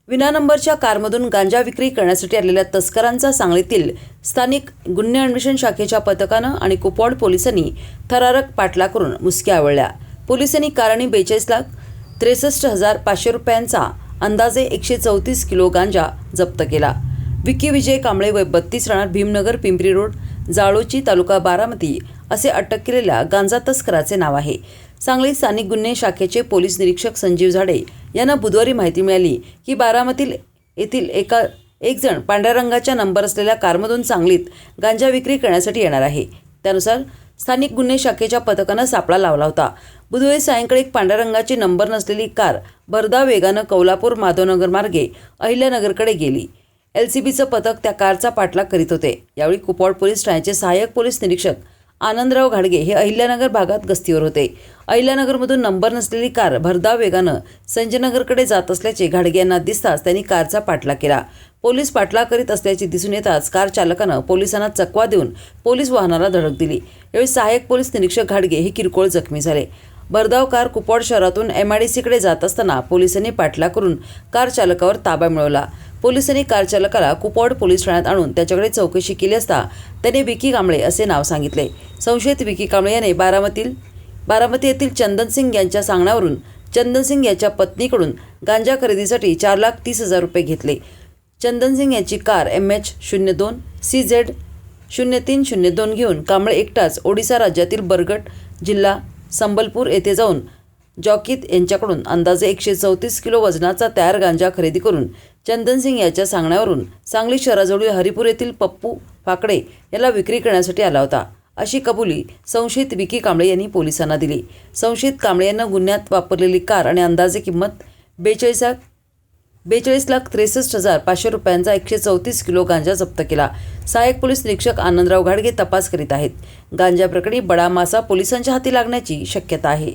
विना नंबरच्या कारमधून गांजा विक्री करण्यासाठी आलेल्या तस्करांचा सांगलीतील स्थानिक गुन्हे अन्वेषण शाखेच्या पथकानं आणि कुपवाड पोलिसांनी थरारक पाठलाग करून मुसक्या आवळल्या। पोलिसांनी कार आणि 42,63,500 रुपयांचा अंदाजे 134 किलो गांजा जप्त केला। विकी विजय कांबळे वय 32 राहणार भीमनगर पिंपरी रोड जाळोची तालुका बारामती असे अटक केलेल्या गांजा तस्कराचे नाव आहे। सांगली स्थानिक गुन्हे शाखेचे पोलीस निरीक्षक संजीव झाडे यांना बुधवारी माहिती मिळाली की बारामती येथील एक जण पांढऱ्या रंगाच्या नंबर असलेल्या कारमधून सांगलीत गांजा विक्री करण्यासाठी येणार आहे। त्यानुसार स्थानिक गुन्हे शाखेच्या पथकानं सापळा लावला होता। बुधवारी सायंकाळी एक पांढऱ्या रंगाची नंबर नसलेली कार भरधाव वेगानं कौलापूर माधवनगर मार्गे अहिल्यानगरकडे गेली। LCBचं पथक त्या कारचा पाठलाग करीत होते। यावेळी कुपवाड पोलीस ठाण्याचे सहाय्यक पोलीस निरीक्षक आनंदराव घाडगे हे अहिल्यानगर भागात गस्तीवर होते। अहिल्यानगरमधून नंबर नसलेली कार भरधाव वेगानं संजयनगरकडे जात असल्याचे घाडगे यांना दिसताच त्यांनी कारचा पाठलाग केला। पोलीस पाठलाग करीत असल्याचे दिसून येताच कार चालकानं पोलिसांना चकवा देऊन पोलीस वाहनाला धडक दिली। यावेळी सहाय्यक पोलीस निरीक्षक घाडगे हे किरकोळ जखमी झाले। भरधाव कार कुपवाड शहरातून MIDCकडे जात असताना पोलिसांनी पाठलाग करून कार चालकावर ताबा मिळवला। पोलिसांनी कार चालकाला कुपवाड पोलीस ठाण्यात आणून त्याच्याकडे चौकशी केली असता त्याने विकी कांबळे असे नाव सांगितले। संशयित विकी कांबळे याने बारामती येथील चंदन सिंग यांच्या सांगण्यावरून चंदन सिंग याच्या पत्नीकडून गांजा खरेदीसाठी 4,30,000 रुपये घेतले। चंदन सिंग यांची कार MH02 CZ 0302 घेऊन कांबळे एकटाच ओडिशा राज्यातील बरगड जिल्हा संबलपूर येथे जाऊन जॉकीत यांच्याकडून अंदाजे 134 किलो वजनाचा तयार गांजा खरेदी करून चंदन सिंग याच्या सांगण्यावरून सांगली शहराजवळील हरिपूर येथील पप्पू फाकडे याला विक्री करण्यासाठी आला होता, अशी कबुली संशयित विकी कांबळे यांनी पोलिसांना दिली। संशयित कांबळे यांना गुन्ह्यात वापरलेली कार आणि अंदाजे किंमत 42,63,500 रुपयांचा 134 किलो गांजा जप्त केला। सहाय्यक पोलीस निरीक्षक आनंदराव घाडगे तपास करीत आहेत। गांजा प्रकरणी बडा मासा पोलिसांच्या हाती लागण्याची शक्यता आहे।